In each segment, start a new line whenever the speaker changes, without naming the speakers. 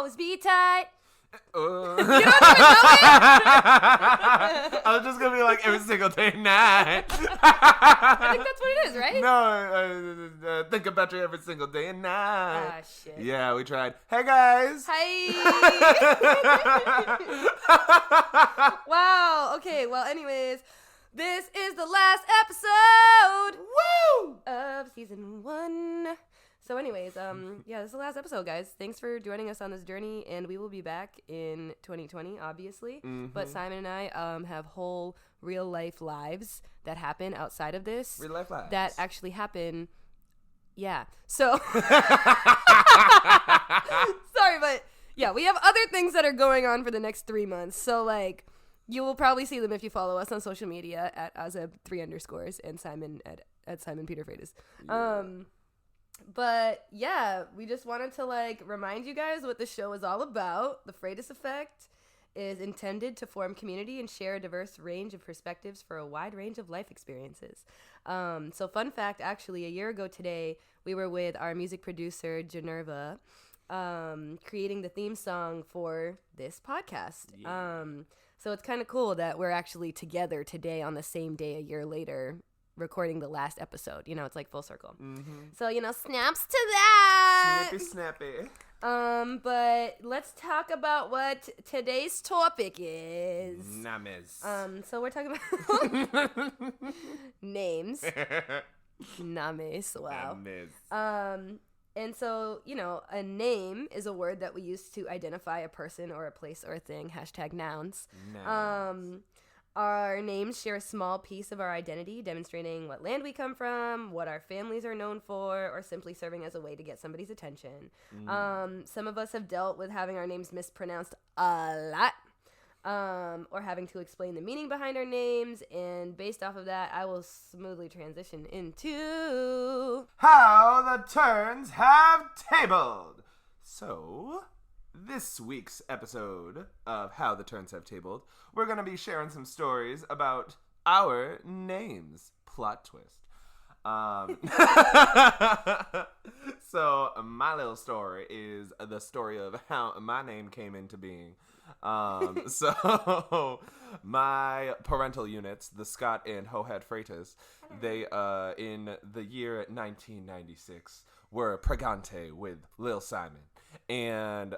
Always be tight.
You
don't even know it?
I was just gonna be like every single day and night.
I think that's what it is, right?
No, think about you every single day and night.
Ah, shit.
Yeah, we tried. Hey guys.
Hi. Wow. Okay. Well, anyways, this is the last episode.
Woo!
Of season 1. So anyways, yeah, this is the last episode, guys. Thanks for joining us on this journey, and we will be back in 2020, obviously. Mm-hmm. But Simon and I have whole real-life lives that happen outside of this.
Real-life lives.
That actually happen. Yeah. So. Sorry, but yeah, we have other things that are going on for the next 3 months. So, like, you will probably see them if you follow us on social media at Azeb 3_ and Simon at Simon Peter Freitas. Yeah. But yeah, we just wanted to like remind you guys what the show is all about. The Freitas Effect is intended to form community and share a diverse range of perspectives for a wide range of life experiences. So fun fact, actually, a year ago today, we were with our music producer, Generva, creating the theme song for this podcast. Yeah. So it's kind of cool that we're actually together today on the same day a year later, recording the last episode. You know, it's like full circle. Mm-hmm. So, you know, snaps to that.
Snappy.
But let's talk about what today's topic is.
Names.
So we're talking about names. Names. Wow.
Names.
And so, you know, a name is a word that we use to identify a person or a place or a thing. #nouns. Our names share a small piece of our identity, demonstrating what land we come from, what our families are known for, or simply serving as a way to get somebody's attention. Some of us have dealt with having our names mispronounced a lot, or having to explain the meaning behind our names. And based off of that, I will smoothly transition into
how the turns have tabled. So, this week's episode of How the Turns Have Tabled, we're going to be sharing some stories about our names. Plot twist. So, my little story is the story of how my name came into being. So, my parental units, the Scott and Hohead Freitas, they, in the year 1996, were pregante with Lil Simon. And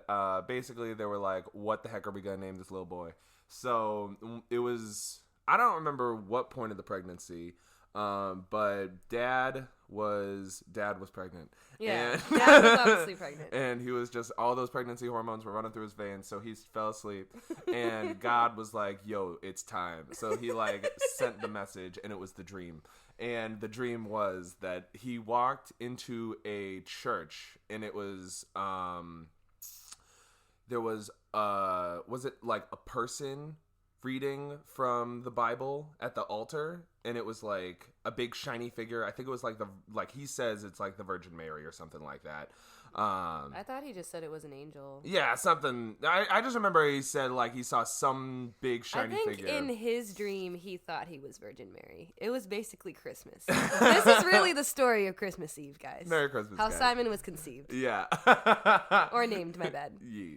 basically they were like, what the heck are we going to name this little boy? So it was, I don't remember what point of the pregnancy, but dad was pregnant.
Yeah, dad was obviously pregnant.
And he was just, all those pregnancy hormones were running through his veins, so he fell asleep. And God was like, yo, it's time. So he like sent the message, and it was the dream. And the dream was that he walked into a church, and it was, there was it like a person reading from the Bible at the altar? And it was like a big shiny figure. I think it was like he says it's like the Virgin Mary or something like that.
I thought he just said it was an angel.
Yeah, something. I just remember he said like he saw some big shiny figure.
I think in his dream he thought he was Virgin Mary. It was basically Christmas. This is really the story of Christmas Eve, guys.
Merry Christmas,
How
guys.
Simon was conceived.
Yeah.
Or named, my bad.
Yeah.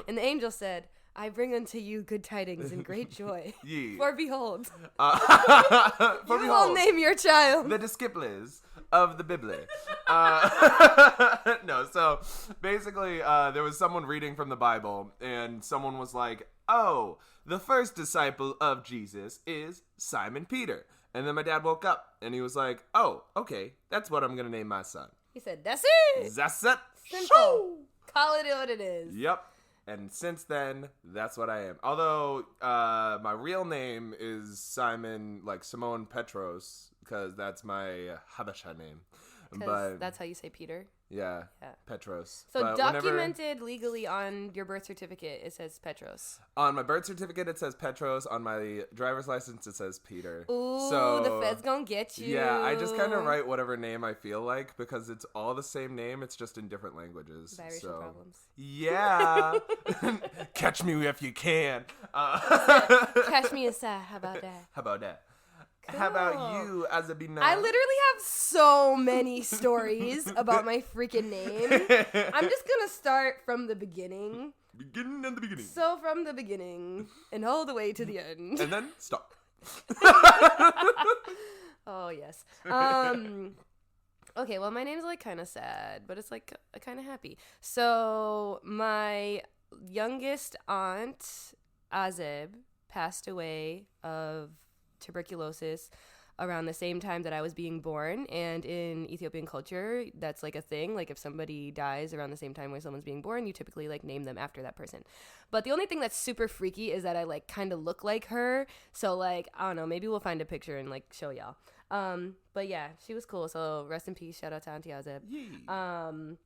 And the angel said, I bring unto you good tidings and great joy.
Yeah.
For behold,
you
will name your child
the disciples of the Bible. No, so basically there was someone reading from the Bible, and someone was like, oh, the first disciple of Jesus is Simon Peter. And then my dad woke up, and he was like, oh, okay, that's what I'm going to name my son.
He said, that's it.
That's it.
Simple. Call it what it is.
Yep. And since then, that's what I am. Although, my real name is Simon, like Simone Petros, because that's my Habesha name.
But that's how you say Peter?
Yeah. Petros.
So
but
documented legally on your birth certificate, it says Petros.
On my birth certificate, it says Petros. On my driver's license, it says Peter.
Ooh,
so,
the Fed's gonna get you.
Yeah, I just kind of write whatever name I feel like, because it's all the same name. It's just in different languages.
Biracial problems.
Yeah. Catch me if you can.
Catch me aside. How about that?
How about that? How about you, Azebina?
I literally have so many stories about my freaking name. I'm just gonna start from the beginning.
Beginning and the beginning.
So from the beginning and all the way to the end.
And then stop.
Oh, yes. Okay, well, my name's like kind of sad, but it's like kind of happy. So my youngest aunt, Azeb, passed away of tuberculosis around the same time that I was being born. And in Ethiopian culture, that's like a thing. Like if somebody dies around the same time when someone's being born, you typically like name them after that person. But the only thing that's super freaky is that I like kind of look like her. So like, I don't know, maybe we'll find a picture and like show y'all. But yeah, she was cool. So rest in peace. Shout out to Auntie Azeb.
Yay.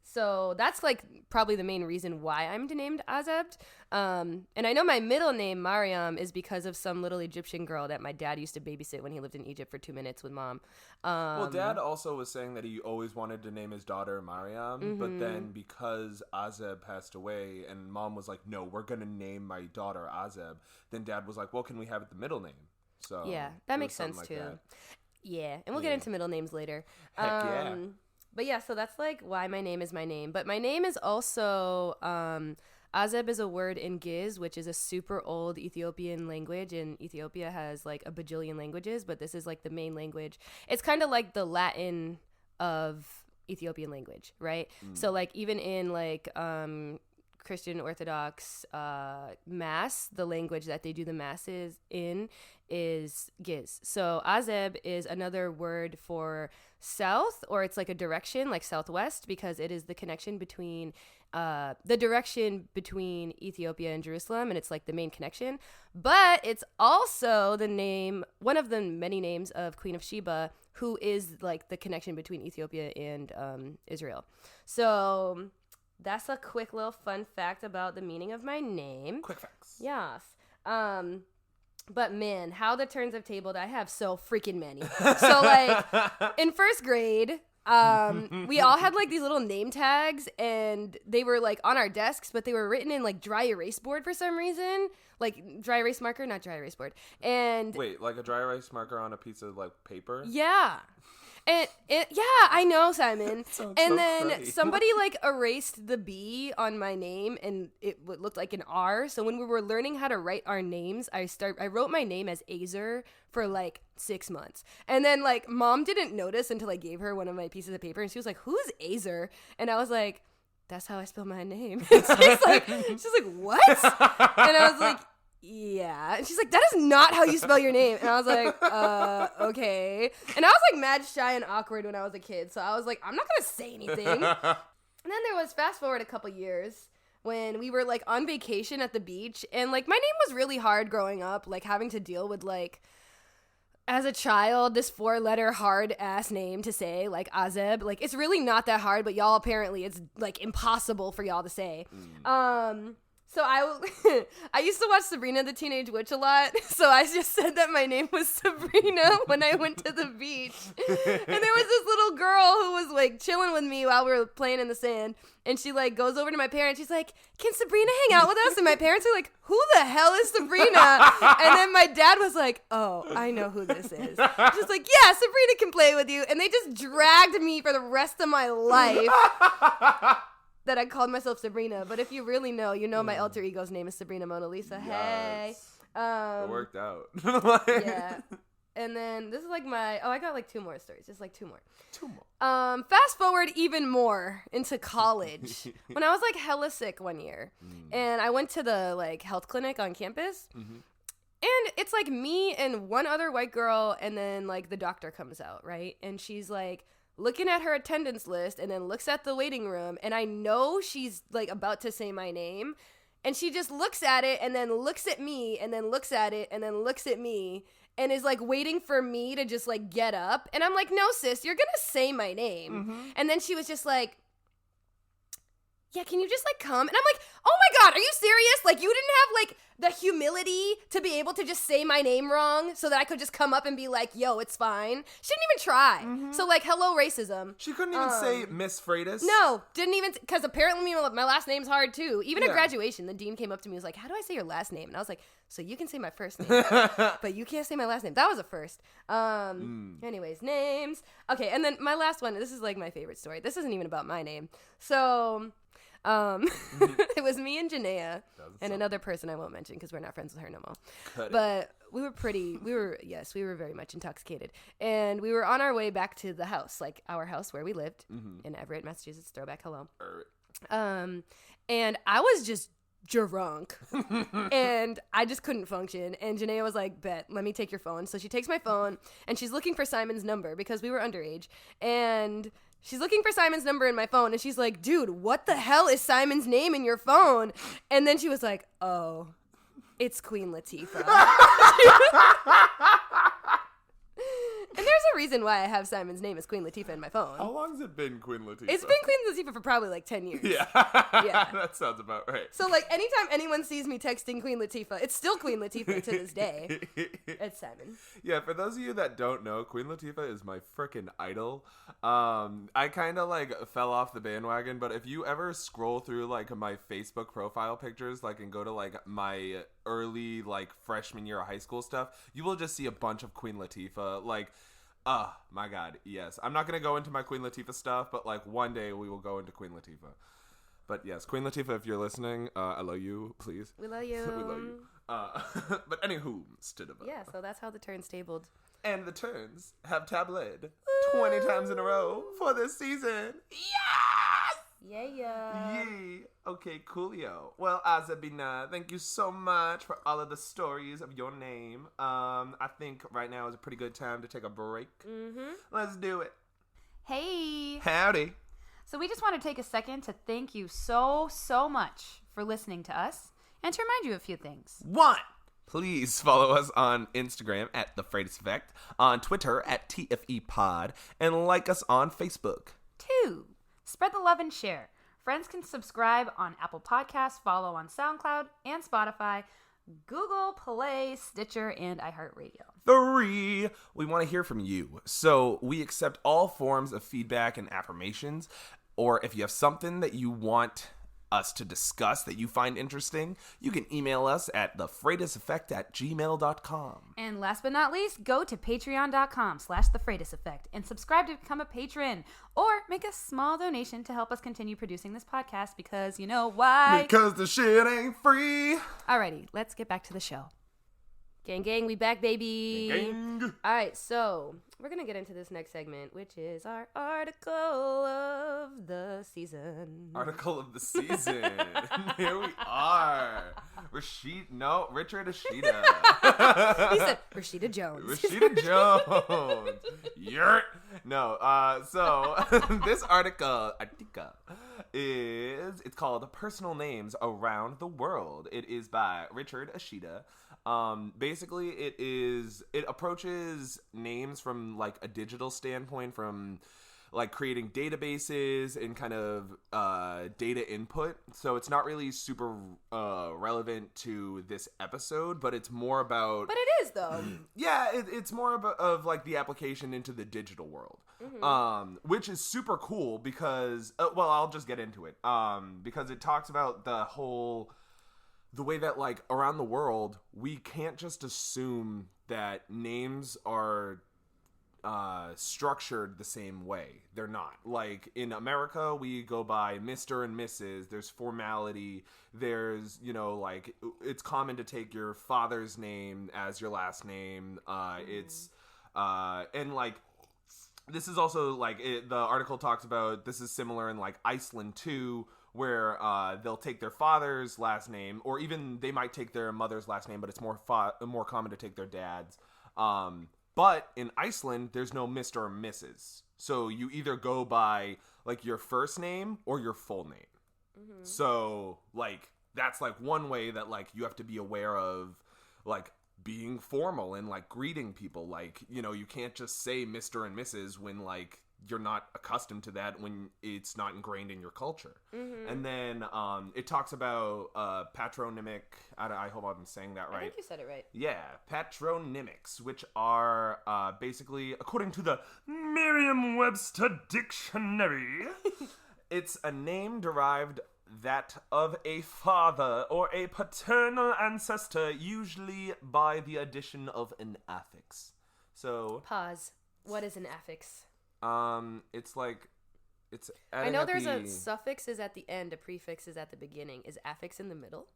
So that's like probably the main reason why I'm named Azeb. And I know my middle name, Mariam, is because of some little Egyptian girl that my dad used to babysit when he lived in Egypt for 2 minutes with mom.
Well, Dad also was saying that he always wanted to name his daughter Mariam, but then because Azeb passed away and Mom was like, no, we're going to name my daughter Azeb, then Dad was like, well, can we have it the middle name? So
yeah, that makes sense
like
too.
that.
Yeah, and we'll get into middle names later.
Heck yeah.
But yeah, so that's like why my name is my name. But my name is also, Azeb is a word in Giz, which is a super old Ethiopian language. And Ethiopia has like a bajillion languages, but this is like the main language. It's kind of like the Latin of Ethiopian language, right? So like even in like Christian Orthodox Mass, the language that they do the masses in is Giz. So Azeb is another word for south, or it's like a direction, like southwest, because it is the connection between the direction between Ethiopia and Jerusalem, and it's like the main connection. But it's also the name, one of the many names of Queen of Sheba, who is like the connection between Ethiopia and Israel. So that's a quick little fun fact about the meaning of my name.
Quick facts.
Yes. But man, how the turns have tabled, I have so freaking many. So like in first grade, we all had like these little name tags, and they were like on our desks, but they were written in like dry erase board for some reason. Like dry erase marker, not dry erase board. And
wait, like a dry erase marker on a piece of like paper?
Yeah. And yeah, I know, Simon. And then
cruddy.
somebody like erased the B on my name, and it looked like an R. So when we were learning how to write our names, I wrote my name as Azer for like 6 months. And then like Mom didn't notice until I gave her one of my pieces of paper, and she was like, "Who's Azer?" And I was like, "That's how I spell my name." And she's like, "What?" And I was like, yeah. And she's like, "That is not how you spell your name." And I was like, okay. And I was like mad shy and awkward when I was a kid. So I was like, I'm not going to say anything. And then there was, fast forward a couple years, when we were like on vacation at the beach. And like my name was really hard growing up, like having to deal with like, as a child, this 4-letter hard ass name to say, like Azeb. Like it's really not that hard, but y'all apparently it's like impossible for y'all to say. So I used to watch Sabrina the Teenage Witch a lot, so I just said that my name was Sabrina when I went to the beach. And there was this little girl who was like chilling with me while we were playing in the sand, and she like goes over to my parents. She's like, "Can Sabrina hang out with us?" And my parents are like, "Who the hell is Sabrina?" And then my dad was like, "Oh, I know who this is." Just like, "Yeah, Sabrina can play with you." And they just dragged me for the rest of my life. That I called myself Sabrina, but if you really know, you know my alter ego's name is Sabrina Mona Lisa.
Yes.
Hey,
it worked out.
Yeah, and then this is like I got like 2 more stories, just like 2 more.
2 more.
Fast forward even more into college, when I was like hella sick one year, and I went to the like health clinic on campus, and it's like me and one other white girl, and then like the doctor comes out, right, and she's like looking at her attendance list, and then looks at the waiting room, and I know she's like about to say my name, and she just looks at it, and then looks at me, and then looks at it, and then looks at me, and is like waiting for me to just like get up, and I'm like, "No, sis, you're gonna say my name." And then she was just like, yeah, can you just, like, come? And I'm like, oh my God, are you serious? Like, you didn't have, like, the humility to be able to just say my name wrong so that I could just come up and be like, yo, it's fine. She didn't even try. Mm-hmm. So, like, hello, racism.
She couldn't even say Miss Freitas.
No, didn't even, because apparently my last name's hard, too. Even at graduation, the dean came up to me and was like, how do I say your last name? And I was like, so you can say my first name, but you can't say my last name. That was a first. Anyways, names. Okay, and then my last one, this is, like, my favorite story. This isn't even about my name. So... it was me and Janaea and another person I won't mention because we're not friends with her no more. But we were very much intoxicated. And we were on our way back to the house, like our house where we lived in Everett, Massachusetts. Throwback, hello. And I was just drunk and I just couldn't function. And Janaea was like, bet, let me take your phone. So she takes my phone and she's looking for Simon's number because we were underage. And... she's looking for Simon's number in my phone, and she's like, dude, what the hell is Simon's name in your phone? And then she was like, oh, it's Queen Latifah. And there's a reason why I have Simon's name as Queen Latifah in my phone.
How long has it been Queen Latifah?
It's been Queen Latifah for probably like 10 years.
Yeah. That sounds about right.
So like anytime anyone sees me texting Queen Latifah, it's still Queen Latifah to this day. It's Simon.
Yeah, for those of you that don't know, Queen Latifah is my freaking idol. I kind of like fell off the bandwagon, but if you ever scroll through like my Facebook profile pictures, like and go to like my early like freshman year of high school stuff, you will just see a bunch of Queen Latifah. Like, my God, yes. I'm not going to go into my Queen Latifah stuff, but like one day we will go into Queen Latifah. But yes, Queen Latifah, if you're listening, I love you, please.
We love you.
We love you. But anywho,
yeah, so that's how the turns tabled.
And the turns have tablaed 20 times in a row for this season. Yes!
Yeah.
Yay. Okay, coolio. Well, Azebina, thank you so much for all of the stories of your name. I think right now is a pretty good time to take a break. Mm-hmm. Let's do it.
Hey.
Howdy.
So we just want to take a second to thank you so much for listening to us and to remind you of a few things.
1. Please follow us on Instagram at The Freitas Effect, on Twitter at TFEpod, and like us on Facebook.
2. Spread the love and share. Friends can subscribe on Apple Podcasts, follow on SoundCloud and Spotify, Google Play, Stitcher, and iHeartRadio.
3. We want to hear from you. So we accept all forms of feedback and affirmations, or if you have something that you want us to discuss that you find interesting, you can email us at thefreitaseffect@gmail.com.
And last but not least, go to patreon.com/thefreitaseffect and subscribe to become a patron or make a small donation to help us continue producing this podcast because you know why?
Because the shit ain't free.
Alrighty, let's get back to the show.
Gang, we back, baby.
Gang.
All right, so we're going to get into this next segment, which is our article of the season.
Article of the season. Here we are. Richard Ashita.
He said Rashida Jones.
Rashida Jones. Yurt. No, so this article it's called Personal Names Around the World. It is by Richard Ashita. Basically it approaches names from like a digital standpoint, from like creating databases and kind of data input. So it's not really super relevant to this episode, but it's more about...
But it is, though.
Yeah, it's more of like the application into the digital world. Mm-hmm. Which is super cool because... well, I'll just get into it. Because it talks about the way that, like, around the world, we can't just assume that names are structured the same way. They're not. Like, in America, we go by Mr. and Mrs. There's formality. There's, like, it's common to take your father's name as your last name. It's, and, like, this is also, like, the article talks about, this is similar in, like, Iceland, too, where they'll take their father's last name, or even they might take their mother's last name, but it's more common to take their dad's. But in Iceland, there's no Mr. or Mrs. So you either go by, like, your first name or your full name. Mm-hmm. So, like, that's, like, one way that, like, you have to be aware of, like, being formal and, like, greeting people. Like, you can't just say Mr. and Mrs. when, like, you're not accustomed to that when it's not ingrained in your culture. And then it talks about patronymic. I hope I'm saying that right.
I think you said it right.
Yeah, patronymics, which are basically, according to the Merriam-Webster Dictionary, it's a name derived that of a father or a paternal ancestor, usually by the addition of an affix. So
Pause. What is an affix?
It's like, it's
I know there's a suffix is at the end, a prefix is at the beginning. Is affix in the middle?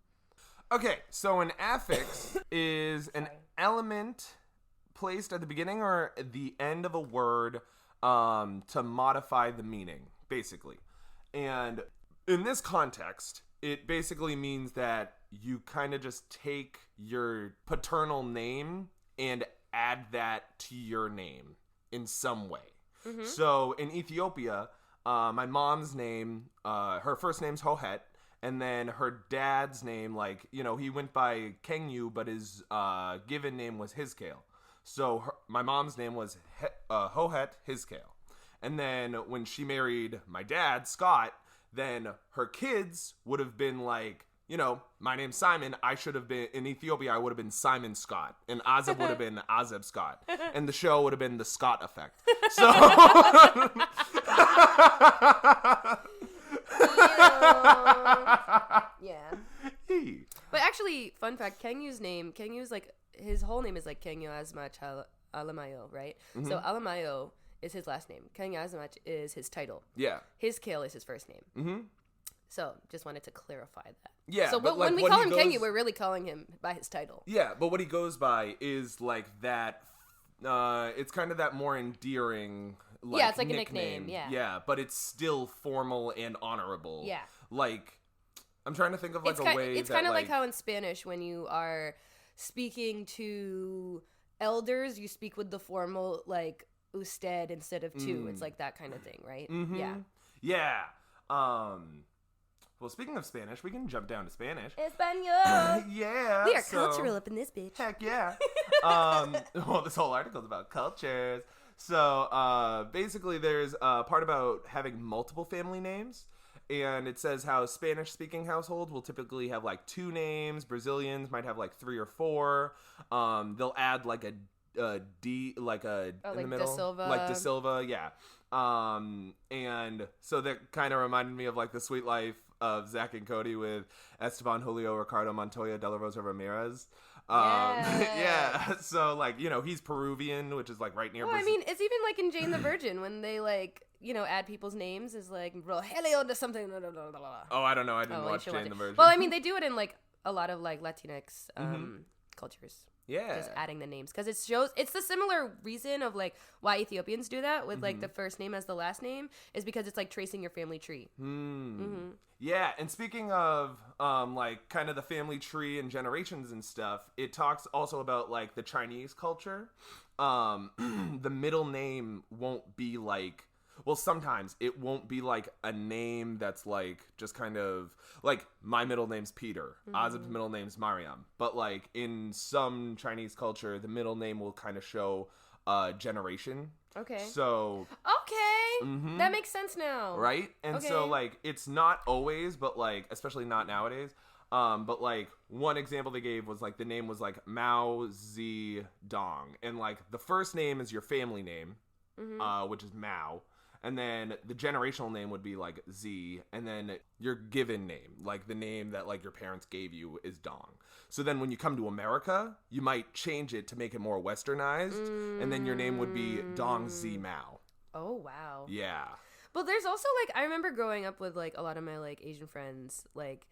Okay, so an affix is an element placed at the beginning or at the end of a word to modify the meaning, basically. And in this context, it basically means that you kind of just take your paternal name and add that to your name in some way. So in Ethiopia, my mom's name, her first name's Hohet, and then her dad's name, like, you know, he went by Kengyu, but his given name was Hiskale. So my mom's name was Hohet Hiskale. And then when she married my dad, Scott, then her kids would have been like, you know, my name's Simon. I should have been, in Ethiopia, I would have been Simon Scott. And Azeb would have been Azeb Scott. And the show would have been The Scott Effect. So...
Yeah. But actually, fun fact, Kenyu's like, his whole name is like Kenyu Asmach Alamayo, right? So Alamayo is his last name. Kenyu Asmach is his title.
Yeah.
Hiskale is his first name. So just wanted to clarify that.
Yeah.
So
but
when
like,
we call him Kenyu, we're really calling him by his title.
Yeah, but what he goes by is like that. It's kind of that more endearing. Like,
yeah, it's like a nickname. Yeah.
Yeah, but it's still formal and honorable.
Yeah.
Like, I'm trying to think of like a way.
It's kind of like how in Spanish, when you are speaking to elders, you speak with the formal like usted instead of tú. It's like that kind of thing, right? Yeah.
Yeah. Well, speaking of Spanish, we can jump down to Spanish.
Espanol.
Yeah.
We are cultural up in this bitch.
Heck yeah. Well, this whole article is about cultures. So basically, there's a part about having multiple family names. And it says how Spanish-speaking households will typically have like 2 names. Brazilians might have like 3 or 4. They'll add like a D, like a in the middle,
De Silva.
like De Silva, yeah. And so that kind of reminded me of like The Sweet Life of Zach and Cody with Esteban, Julio, Ricardo, Montoya, De La Rosa, Ramirez. Yeah. So like, you know, he's Peruvian, which is like right near.
Well, I mean, it's even like in Jane the Virgin when they like, you know, add people's names is like Rogelio to something. Blah, blah, blah, blah.
Oh, I don't know. I didn't watch Jane the Virgin.
Well, I mean, they do it in like a lot of like Latinx cultures.
Yeah.
Just adding the names. Because it shows, it's the similar reason of like why Ethiopians do that with like the first name as the last name is because it's like tracing your family tree.
Yeah. And speaking of like kind of the family tree and generations and stuff, it talks also about like the Chinese culture. The middle name won't be like, well, sometimes it won't be like a name that's like just kind of like my middle name's Peter. Azeb's middle name's Mariam. But like in some Chinese culture, the middle name will kind of show generation.
Okay.
So.
Okay. That makes sense now.
Right? And so like it's not always, but like especially not nowadays. But like one example they gave was like the name was like Mao Zedong. And like the first name is your family name, which is Mao. And then the generational name would be like Z, and then your given name, like the name that like your parents gave you, is Dong. So then when you come to America, you might change it to make it more westernized, and then your name would be Dong Z Mao.
Oh, wow.
Yeah.
But there's also like, I remember growing up with like a lot of my like Asian friends, like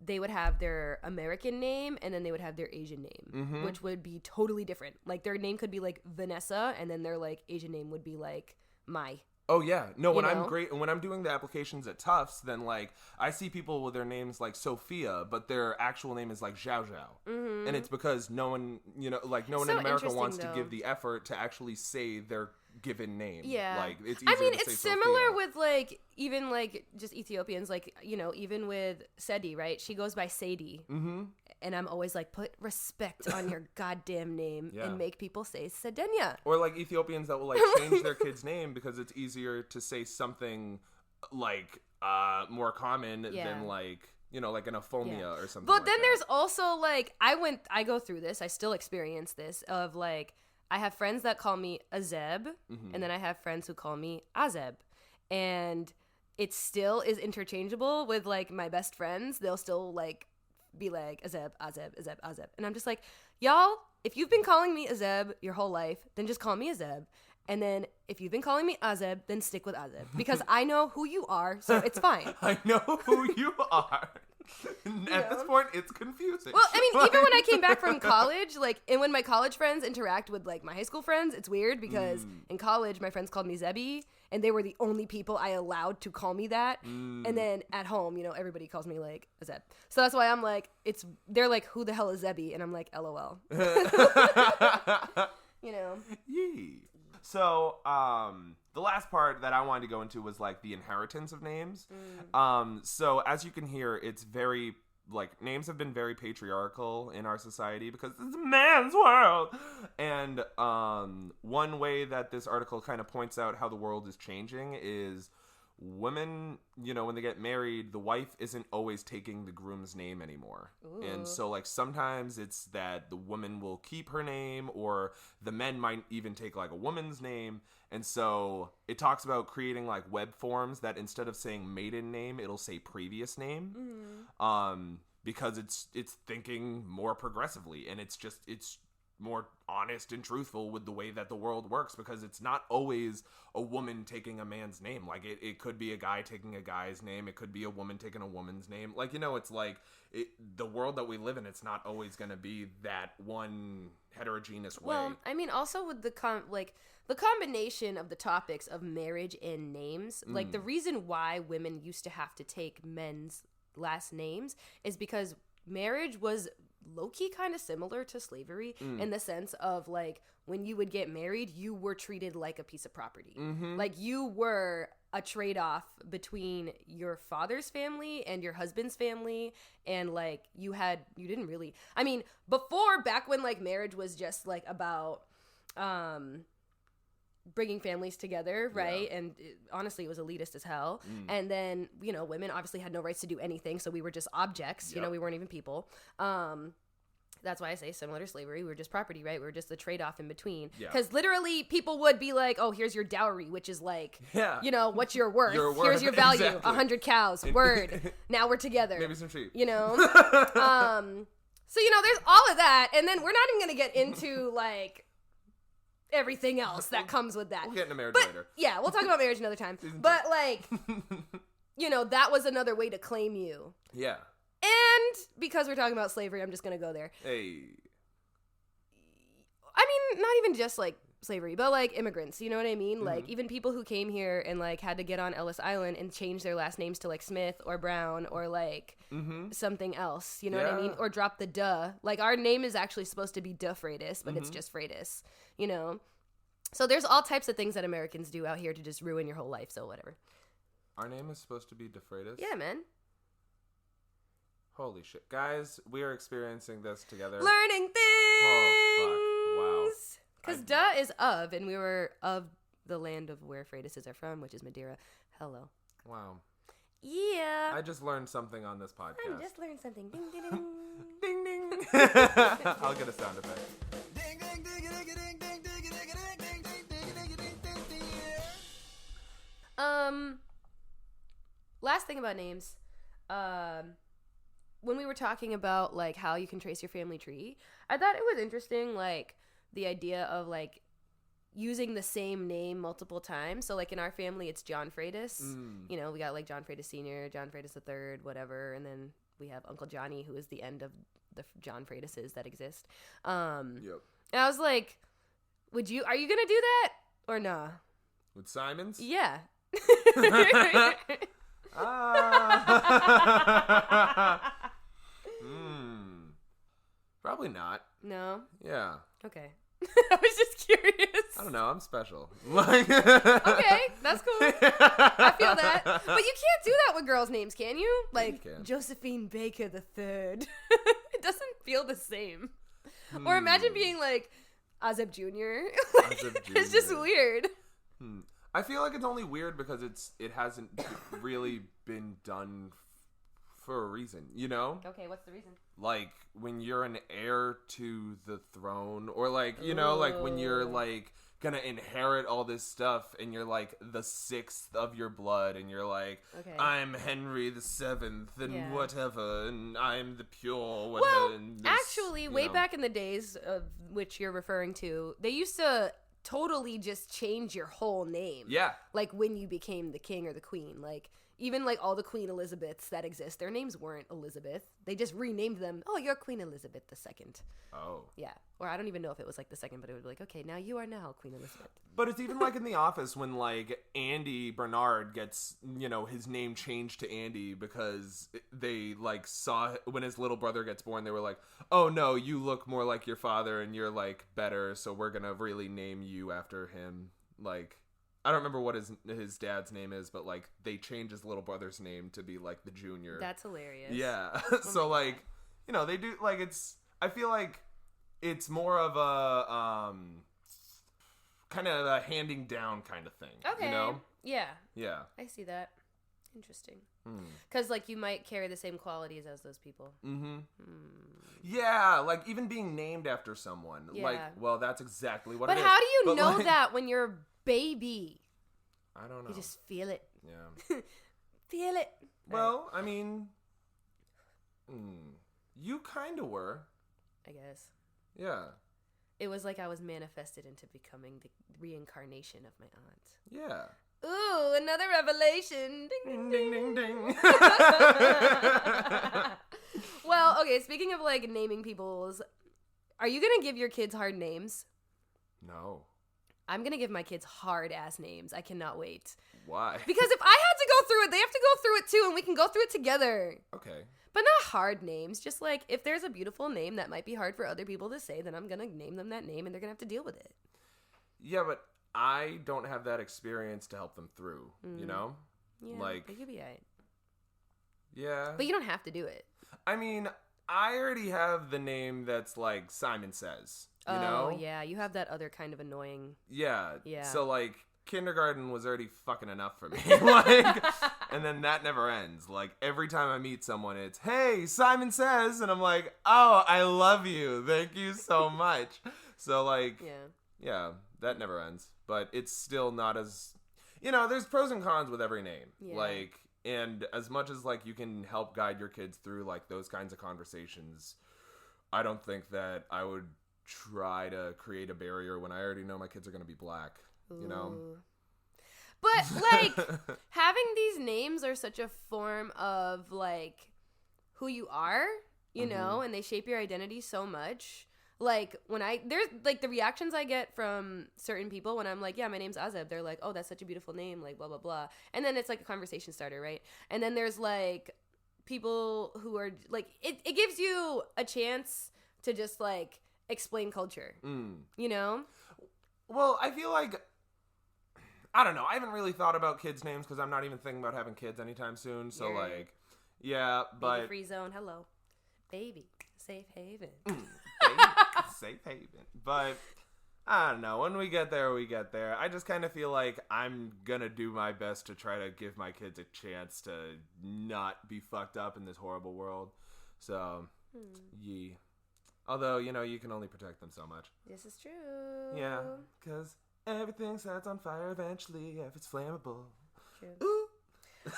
they would have their American name and then they would have their Asian name, which would be totally different. Like their name could be like Vanessa, and then their like Asian name would be like Mai.
Oh yeah, no. When I'm doing the applications at Tufts, then like I see people with their names like Sophia, but their actual name is like Zhao Zhao, and it's because no one in America wants to give the effort to actually say their given name.
Yeah.
Like, it's easier
I mean,
to
it's
say
similar
Sophia.
with, like, even, like, just Ethiopians. Like, you know, even with Sedi, right? She goes by Sadie.
Mm-hmm.
And I'm always like, put respect on your goddamn name
Yeah.
and make people say Sedenya.
Or, like, Ethiopians that will, like, change their kid's name because it's easier to say something, like, more common than, like, you know, like an aphomia or something.
But
like
then
that.
there's also, like, I go through this. I still experience this of, like, I have friends that call me Azeb, and then I have friends who call me Azeb. And it still is interchangeable with, like, my best friends. They'll still, like, be like, Azeb, Azeb, Azeb, Azeb. And I'm just like, y'all, if you've been calling me Azeb your whole life, then just call me Azeb. And then if you've been calling me Azeb, then stick with Azeb. Because I know who you are, so it's fine.
I know who you are. At this point, it's confusing.
Well, I mean, even when I came back from college, like, and when my college friends interact with, like, my high school friends, it's weird because in college, my friends called me Zebby, and they were the only people I allowed to call me that. And then at home, you know, everybody calls me, like, Azeb. So that's why I'm like, they're like, who the hell is Zebby? And I'm like, LOL. You know?
Yee. So, the last part that I wanted to go into was, like, the inheritance of names. So, as you can hear, it's very, like, names have been very patriarchal in our society because it's a man's world. And one way that this article kind of points out how the world is changing is women, you know, when they get married, the wife isn't always taking the groom's name anymore.
Ooh.
And so, like, sometimes it's that the woman will keep her name, or the men might even take, like, a woman's name. And so it talks about creating, like, web forms that instead of saying maiden name, it'll say previous name. Because it's thinking more progressively, and it's more honest and truthful with the way that the world works, because it's not always a woman taking a man's name. Like, it could be a guy taking a guy's name. It could be a woman taking a woman's name. Like, you know, it's like the world that we live in, it's not always going to be that one heterogeneous way.
Well, I mean, also with the combination of the topics of marriage and names, like, the reason why women used to have to take men's last names is because marriage was low-key kind of similar to slavery in the sense of, like, when you would get married, you were treated like a piece of property. Like, you were a trade-off between your father's family and your husband's family, and, like, you didn't really, I mean, back when, like, marriage was just, like, about bringing families together, right? Yeah. And honestly, it was elitist as hell. And then, you know, women obviously had no rights to do anything, so we were just objects. You know, we weren't even people. That's why I say similar to slavery. We were just property, right? We were just the trade-off in between. Because literally, people would be like, oh, here's your dowry, which is like, you know, what's your worth? Here's your value, exactly. 100 cows, word. Now we're together.
Maybe some sheep.
You know? So, you know, there's all of that. And then we're not even going to get into, like, everything else that comes with that.
We'll get into marriage later.
Yeah, we'll talk about marriage another time. But, like, you know, that was another way to claim you.
Yeah.
And because we're talking about slavery, I'm just going to go there.
Hey.
I mean, not even just, like, slavery, but, like, immigrants, you know what I mean? Like, even people who came here and, like, had to get on Ellis Island and change their last names to, like, Smith or Brown or, like, something else, you know what I mean? Or drop the duh. Like, our name is actually supposed to be Duh Freitas, but it's just Freitas, you know? So there's all types of things that Americans do out here to just ruin your whole life, so whatever.
Our name is supposed to be Duh Freitas?
Yeah, man.
Holy shit. Guys, we are experiencing this together.
Learning things!
Oh, fuck. Wow.
Because duh is of, and we were of the land of where Freitases are from, which is Madeira. Hello.
Wow.
Yeah.
I just learned something on this podcast.
I just learned something. Ding, ding, ding.
Ding, ding. I'll get a sound effect. Ding, ding, ding, ding, ding, ding, ding, ding, ding, ding, ding, ding.
Last thing about names. When we were talking about, like, how you can trace your family tree, I thought it was interesting, like, the idea of, like, using the same name multiple times. So, like, in our family, it's John Freitas. You know, we got, like, John Freitas Sr., John Freitas III, whatever. And then we have Uncle Johnny, who is the end of the John Freitases that exist. And I was like, are you going to do that or nah?
With Simons?
Yeah.
Probably not.
No?
Yeah.
Okay. I was just curious.
I don't know. I'm special. Like,
okay, that's cool. I feel that. But you can't do that with girls' names, can you? Like,
can.
Josephine Baker the Third. It doesn't feel the same. Or imagine being like Azeb Jr. Like,
Azeb Jr.
It's just weird.
I feel like it's only weird because it hasn't really been done for a reason, you know?
Okay, what's the reason?
Like when you're an heir to the throne, or like, you know, like when you're like gonna inherit all this stuff and you're like the 6th of your blood and you're like,
Okay.
I'm Henry the 7th and
Yeah.
whatever, and I'm the pure whatever.
Well,
and this,
actually,
you
way
know.
back in the days of which you're referring to, they used to totally just change your whole name.
Yeah.
Like when you became the king or the queen. Like even like all the Queen Elizabeths that exist, their names weren't Elizabeth. They just renamed them. Oh, you're Queen Elizabeth II.
Oh.
Yeah. Or I don't even know if it was like the second, but it would be like, okay, now you are now Queen Elizabeth.
But it's even like in The Office when like Andy Bernard gets, you know, his name changed to Andy because they like saw when his little brother gets born, they were like, oh no, you look more like your father and you're like better, so we're gonna really name you after him. Like, I don't remember what his dad's name is, but like they changed his little brother's name to be like the junior.
That's hilarious.
Yeah. So like, you know, they do like I feel like it's more of a kind of a handing down kind of thing.
Okay.
You know?
Yeah.
Yeah.
I see that. Interesting.
Hmm.
Because like you might carry the same qualities as those people.
Mm-hmm. Yeah, like even being named after someone.
Yeah.
Like, well, that's exactly what
But
it is.
how do you
But,
know
like,
that when you're a baby?
I don't know.
You just feel it.
Yeah.
Feel it.
Well, I mean, you kind of were.
I guess.
Yeah.
It was like I was manifested into becoming the reincarnation of my aunt.
Yeah.
Ooh, another revelation. Ding,
Ding, ding, ding, ding.
Well, okay, speaking of like naming people's, are you going to give your kids hard names?
No.
I'm going to give my kids hard ass names. I cannot wait.
Why?
Because if I had to go through it, they have to go through it too, and we can go through it together.
Okay.
But not hard names. Just like if there's a beautiful name that might be hard for other people to say, then I'm going to name them that name and they're going to have to deal with it.
Yeah, but I don't have that experience to help them through, you know?
Yeah,
Like,
it could be alright.
yeah.
But you don't have to do it.
I mean, I already have the name that's like Simon Says, you know?
Oh, yeah. You have that other kind of annoying.
Yeah.
Yeah.
So, like, kindergarten was already fucking enough for me. Like, and then that never ends. Like, every time I meet someone, it's, hey, Simon Says. And I'm like, oh, I love you. Thank you so much. So, like, yeah, that never ends. But it's still not as, you know, there's pros and cons with every name.
Yeah.
Like, and as much as, like, you can help guide your kids through, like, those kinds of conversations, I don't think that I would try to create a barrier when I already know my kids are going to be black, you know?
Ooh. But, like, having these names are such a form of, like, who you are, you know, and they shape your identity so much. Like, there's, like, the reactions I get from certain people when I'm like, yeah, my name's Azeb, they're like, oh, that's such a beautiful name, like, blah, blah, blah. And then it's, like, a conversation starter, right? And then there's, like, people who are, like, it gives you a chance to just, like, explain culture, you know?
Well, I feel like, I don't know, I haven't really thought about kids' names because I'm not even thinking about having kids anytime soon, so,
You're
like, yeah, but...
Baby free zone, hello. Baby, safe haven.
Safe haven. But I don't know. When we get there, we get there. I just kind of feel like I'm gonna do my best to try to give my kids a chance to not be fucked up in this horrible world. So, yee. Although, you know, you can only protect them so much.
This is true.
Yeah, because everything sets on fire eventually if it's flammable.
True.
Ooh.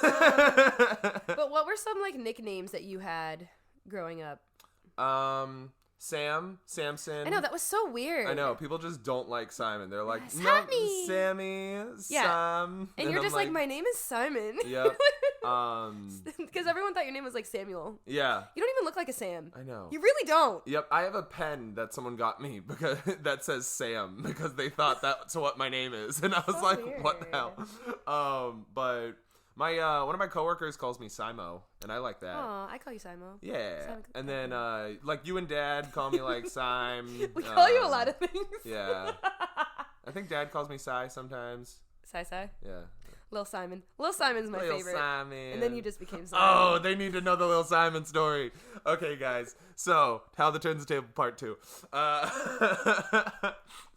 But what were some, like, nicknames that you had growing up?
Samson.
I know, that was so weird.
I know, people just don't like Simon. They're like,
Sammy.
no, Sammy,
Yeah.
Sam.
And you're
I'm
just like, my name is Simon.
Yep.
Because everyone thought your name was, like, Samuel.
Yeah.
You don't even look like a Sam.
I know.
You really don't.
Yep, I have a pen that someone got me because that says Sam because they thought that's what my name is, and I was
So
like,
weird.
what the hell? But my one of my coworkers calls me Simo, and I like that.
Aw, I call you Simo.
Yeah,
Sim-
and then like you and Dad call me like Sim.
We call you a lot of things.
Yeah. I think Dad calls me Sai sometimes.
Sai?
Yeah.
Lil Simon. Lil Simon's my
Lil
favorite.
Simon.
And then you just became Simon.
Oh, they need to know the Lil Simon story. Okay, guys. So, How the Turns the Table Part 2.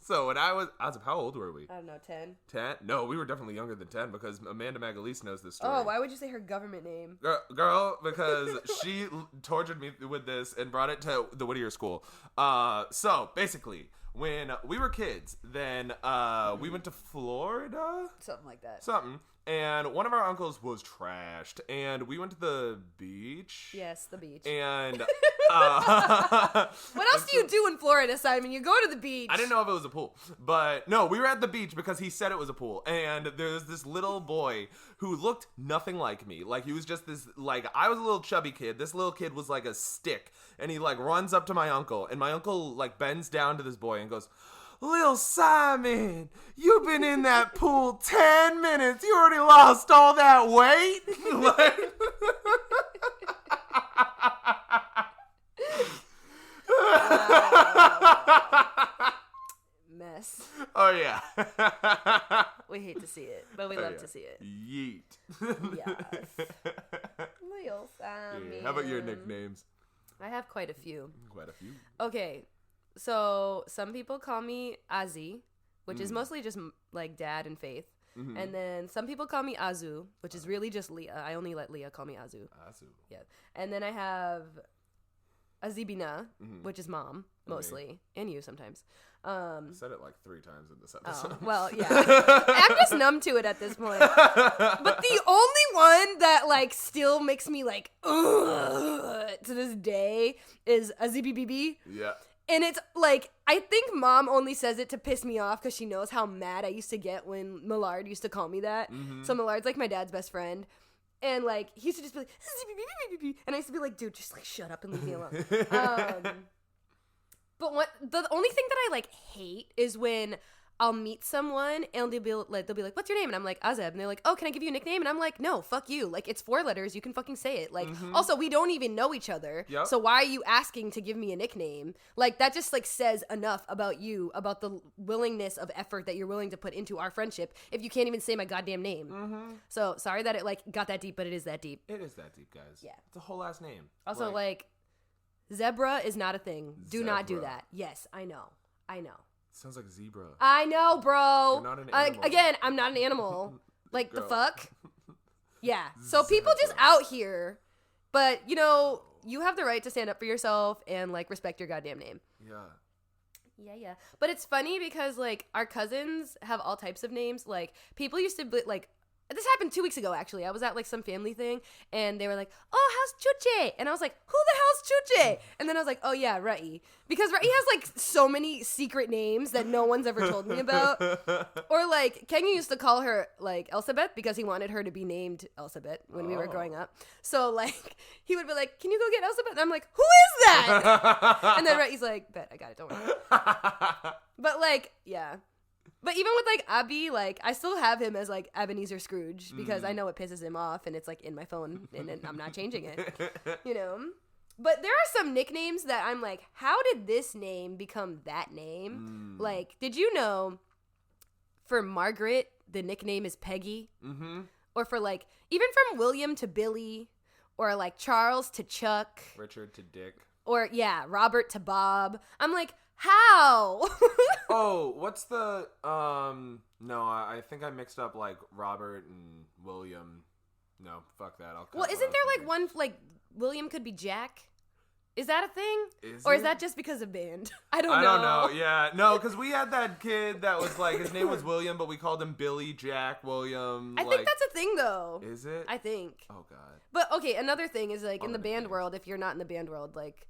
So, when I was how old were we?
I don't know, 10?
10? No, we were definitely younger than 10 because Amanda Magalise knows this story.
Oh, why would you say her government name?
Girl, because she tortured me with this and brought it to the Whittier School. So, basically, when we were kids, then we went to Florida?
Something like that.
And one of our uncles was trashed, and we went to the beach.
Yes, the beach.
And
what else do you do in Florida, Simon? You go to the beach.
I didn't know if it was a pool, but no, we were at the beach because he said it was a pool. And there's this little boy who looked nothing like me. Like, he was just this, like, I was a little chubby kid. This little kid was like a stick, and he like runs up to my uncle, and my uncle like bends down to this boy and goes, Lil Simon, you've been in that pool 10 minutes. You already lost all that weight?
Mess.
Oh, yeah.
We hate to see it, but we love to see it.
Yeet.
Yes. Lil Simon.
Yeah. How about your nicknames?
I have quite a few.
Quite a few.
Okay. So some people call me Azzy, which is mostly just like Dad and Faith. Mm-hmm. And then some people call me Azu, which is really just Leah. I only let Leah call me Azu. Yeah. And then I have Azibina, which is Mom, mostly. And you sometimes.
I said it like 3 times in this episode.
Well, yeah. I'm just numb to it at this point. But the only one that like still makes me like, ugh, to this day is Azibibibi.
Yeah.
And it's like, I think Mom only says it to piss me off because she knows how mad I used to get when Millard used to call me that. Mm-hmm. So Millard's like my dad's best friend. And like, he used to just be like, and I used to be like, dude, just like shut up and leave me alone. But the only thing that I like hate is when I'll meet someone and they'll be like, what's your name? And I'm like, Azeb. And they're like, oh, can I give you a nickname? And I'm like, no, fuck you. Like, it's 4 letters. You can fucking say it. Like, also, we don't even know each other. Yep. So why are you asking to give me a nickname? Like, that just like says enough about you, about the willingness of effort that you're willing to put into our friendship if you can't even say my goddamn name. Mm-hmm. So sorry that it like got that deep, but it is that deep.
It is that deep, guys.
Yeah.
It's a whole ass name.
Also, like zebra is not a thing. Do not do that. Yes, I know.
Sounds like zebra.
I know, bro.
You're not an animal.
Again, I'm not an animal. Like, the fuck? Yeah. So people just out here, but, you know, you have the right to stand up for yourself and, like, respect your goddamn name.
Yeah.
Yeah. But it's funny because, like, our cousins have all types of names. Like, people used to be, like, this happened 2 weeks ago, actually. I was at, like, some family thing, and they were like, oh, how's Chuche? And I was like, who the hell's Chuche? And then I was like, oh, yeah, Ra'i. Because Ra'i has, like, so many secret names that no one's ever told me about. Or, like, Kenya used to call her, like, Elsabeth because he wanted her to be named Elsabeth when we were growing up. So, like, he would be like, can you go get Elsabeth? And I'm like, who is that? And then Ra'i's like, bet, I got it, don't worry. But, like, yeah. But even with, like, Abby, like, I still have him as, like, Ebenezer Scrooge because I know it pisses him off and it's, like, in my phone and I'm not changing it, you know? But there are some nicknames that I'm like, how did this name become that name? Like, did you know for Margaret, the nickname is Peggy? Mm-hmm. Or for, like, even from William to Billy or, like, Charles to Chuck.
Richard to Dick.
Or, yeah, Robert to Bob. I'm like, how?
Oh, what's the, no, I think I mixed up, like, Robert and William. No, fuck that.
Well, isn't there, like, one, like, William could be Jack? Is that a thing? Is that just because of band? I don't know.
Yeah. No, because we had that kid that was, like, his name was William, but we called him Billy, Jack, William.
I think that's a thing, though.
Is it?
I think.
Oh, God.
But, okay, another thing is, like, in the band world, if you're not in the band world, like,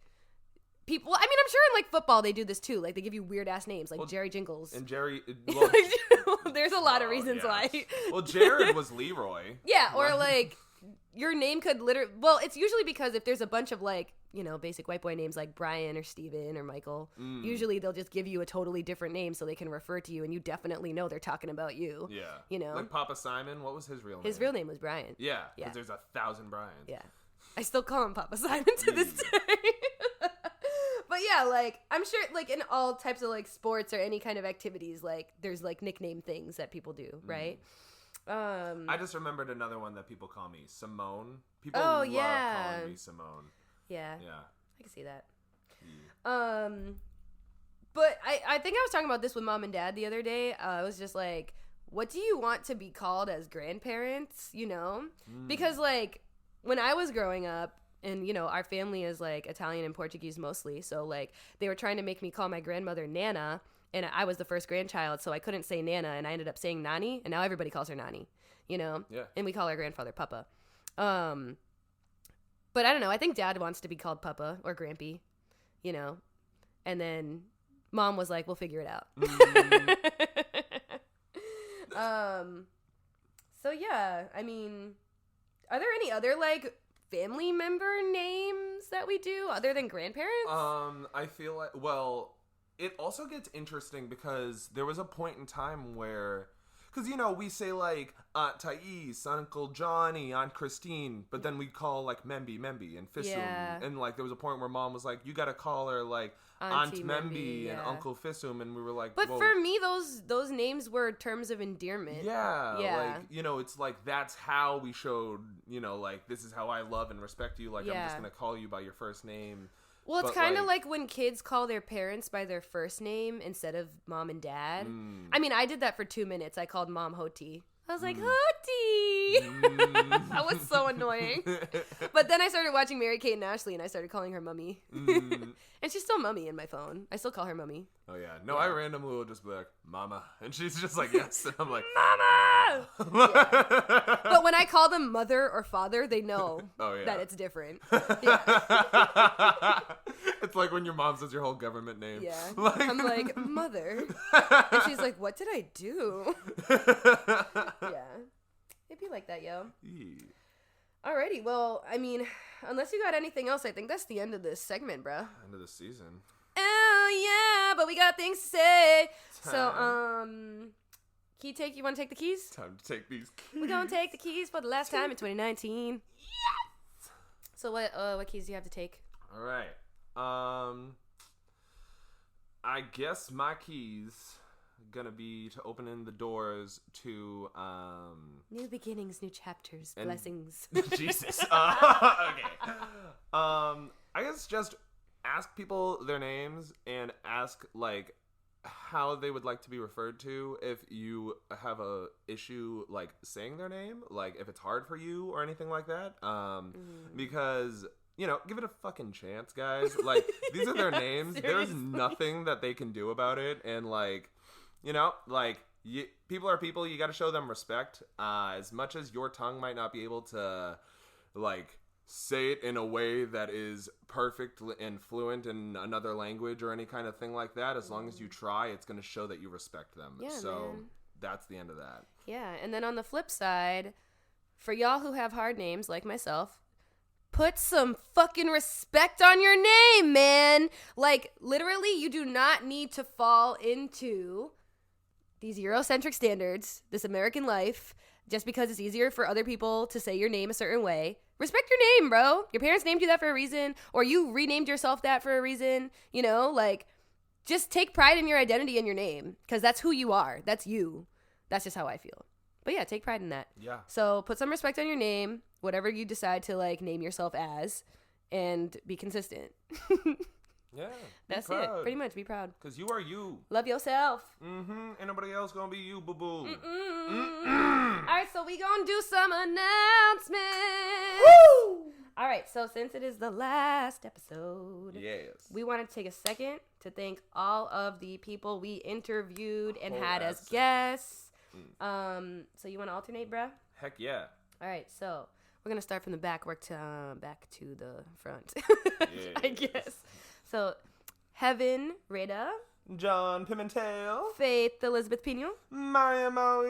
people, I mean, I'm sure in, like, football they do this too. Like, they give you weird-ass names, like Jerry Jingles.
And Jerry... Well,
there's a lot of reasons why.
Well, Jared was Leroy.
Yeah, or, like, your name could literally... Well, it's usually because if there's a bunch of, like, you know, basic white boy names like Brian or Steven or Michael, usually they'll just give you a totally different name so they can refer to you, and you definitely know they're talking about you.
Yeah.
You know?
Like Papa Simon, what was his real name?
His real name was Brian.
Yeah, because there's 1,000 Brians.
Yeah. I still call him Papa Simon to this day. But But yeah, like, I'm sure, like, in all types of, like, sports or any kind of activities, like, there's, like, nickname things that people do, right?
I just remembered another one that people call me, Simone. People
Oh,
love
yeah.
calling me Simone.
Yeah.
Yeah.
I can see that.
Yeah.
But I think I was talking about this with mom and dad the other day. I was just like, what do you want to be called as grandparents, you know? Because, like, when I was growing up, and, you know, our family is, like, Italian and Portuguese mostly, so, like, they were trying to make me call my grandmother Nana, and I was the first grandchild, so I couldn't say Nana, and I ended up saying Nani, and now everybody calls her Nani, you know?
Yeah.
And we call our grandfather Papa. But I don't know, I think Dad wants to be called Papa or Grampy, you know? And then Mom was like, we'll figure it out. So yeah, I mean, are there any other, like, family member names that we do other than grandparents?
I feel like, well, it also gets interesting because there was a point in time where, because, you know, we say, like, Aunt Thais, Uncle Johnny, Aunt Christine, but then we call, like, Memby and Fisum.
Yeah.
And, like, there was a point where Mom was like, you gotta call her, like,
Auntie
Aunt Memby
Memby,
and
yeah.
Uncle Fisum. And we were like,
But
well,
for me, those names were terms of endearment.
yeah,
Yeah.
like, you know, it's like, that's how we showed, you know, like, this is how I love and respect you. Like, I'm
Yeah.
just gonna call you by your first name.
Well, it's
But,
kind of like when kids call their parents by their first name instead of mom and dad. I mean, I did that for 2 minutes. I called Mom Hoti. I was like, Hoti! That was so annoying. But then I started watching Mary-Kate and Ashley, and I started calling her Mummy. And she's still Mummy in my phone. I still call her Mummy.
Oh, yeah. No, I randomly will just be like, Mama. And she's just like, yes. And I'm like,
Mama! Yeah. But when I call them mother or father, they know
Oh, yeah.
that it's different. Yeah.
It's like when your mom says your whole government name.
Yeah.
Like,
I'm like, mother. And she's like, what did I do? Yeah. It'd be like that, yo.
Yeah.
Alrighty, well, I mean, unless you got anything else, I think that's the end of this segment, bruh.
End of the season.
Oh, yeah, but we got things to say. So,
Time.
you want to take the keys?
Time to take these keys.
We're gonna take the keys for the last time in 2019. Yes! So what keys do you have to take?
All right. I guess my keys gonna be to opening the doors to
New beginnings, new chapters,
And-
blessings.
Jesus. Okay. I guess just ask people their names and ask, like, how they would like to be referred to if you have a issue, like, saying their name, like, if it's hard for you or anything like that. Because, you know, give it a fucking chance, guys. Like, these are their
Yeah,
names.
seriously.
There's nothing that they can do about it. And, like, you know, like, people are people. You got to show them respect. As much as your tongue might not be able to, like, say it in a way that is perfect and fluent in another language or any kind of thing like that, as long as you try, it's going to show that you respect them.
Yeah,
so
man.
that's the end of that.
Yeah, and then on the flip side, for y'all who have hard names like myself, put some fucking respect on your name, man. Like, literally, you do not need to fall into these Eurocentric standards, this American life, just because it's easier for other people to say your name a certain way. Respect your name, bro. Your parents named you that for a reason, or you renamed yourself that for a reason, you know? Like, just take pride in your identity and your name, because that's who you are. That's you. That's just how I feel. But yeah, take pride in that.
Yeah.
So put some respect on your name, whatever you decide to, like, name yourself as, and be consistent.
Yeah.
That's it. Pretty much, be proud.
Because you are you.
Love yourself.
Mm-hmm. Ain't nobody else gonna be you, boo-boo.
All right, so we gonna do some announcements.
Woo!
All right, so since it is the last episode,
Yes.
we want to take a second to thank all of the people we interviewed and
Whole
had as
ass
guests. So you want to alternate, bruh?
Heck yeah.
All right, so we're gonna start from the back, work to back to the front.
Yeah.
I guess. So, Heaven Reda,
John Pimentel.
Faith Elizabeth Pino,
Maria Moe.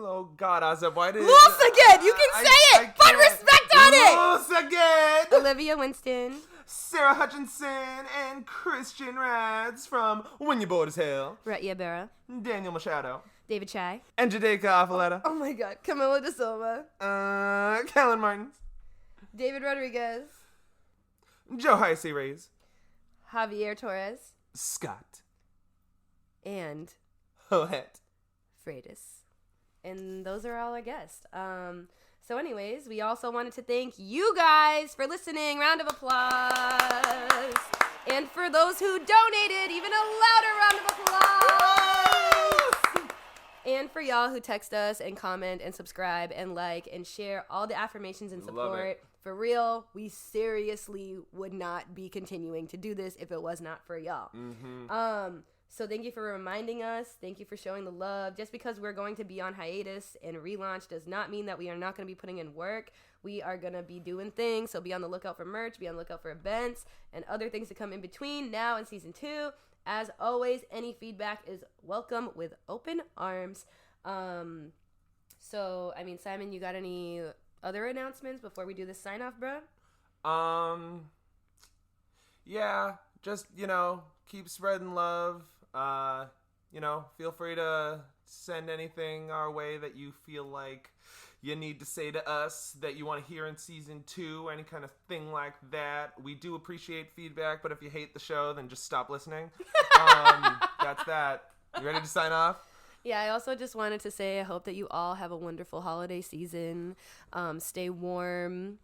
Oh God, Azeb, why did
Luz again. You can say it. Put respect on it.
Luz again.
Olivia Winston,
Sarah Hutchinson and Christian Rads from When You Bored as Hell.
Ratia Berra,
Daniel Machado
David Chai.
and Jadeka Afaleta.
Oh my God, Camila De Silva,
Callan Martins.
David Rodriguez,
Joe Heisey Reyes.
Javier Torres,
Scott,
and
Hohet.
Freitas. And those are all our guests. So anyways, we also wanted to thank you guys for listening. Round of applause. And for those who donated, even a louder round of applause. And for y'all who text us and comment and subscribe and like and share all the affirmations and support. For real, we seriously would not be continuing to do this if it was not for y'all. Mm-hmm. So thank you for reminding us. Thank you for showing the love. Just because we're going to be on hiatus and relaunch does not mean that we are not going to be putting in work. We are going to be doing things. So be on the lookout for merch, be on the lookout for events and other things to come in between now and season 2. As always, any feedback is welcome with open arms. So, I mean, Simon, you got any other announcements before we do this sign off, bro?
Yeah, just, keep spreading love. Feel free to send anything our way that you feel like you need to say to us that you want to hear in season 2, any kind of thing like that. We do appreciate feedback, but if you hate the show, then just stop listening. That's that. You ready to sign off?
Yeah, I also just wanted to say I hope that you all have a wonderful holiday season. Stay warm.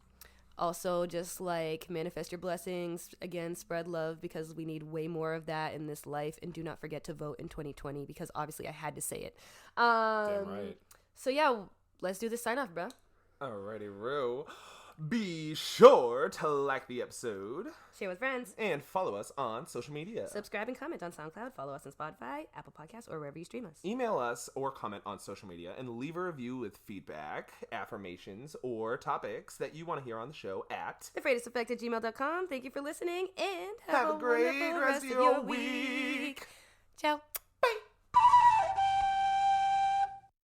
Also, just manifest your blessings. Again, spread love because we need way more of that in this life. And do not forget to vote in 2020 because obviously I had to say it.
Damn right.
So yeah, let's do this sign off, bro.
Alrighty, Roo. Be sure to like the episode.
Share with friends.
And follow us on social media.
Subscribe and comment on SoundCloud. Follow us on Spotify, Apple Podcasts, or wherever you stream us.
Email us or comment on social media and leave a review with feedback, affirmations, or topics that you want to hear on the show at
thefreighteseffect@gmail.com. Thank you for listening and
have a great
wonderful
rest of your week.
Ciao.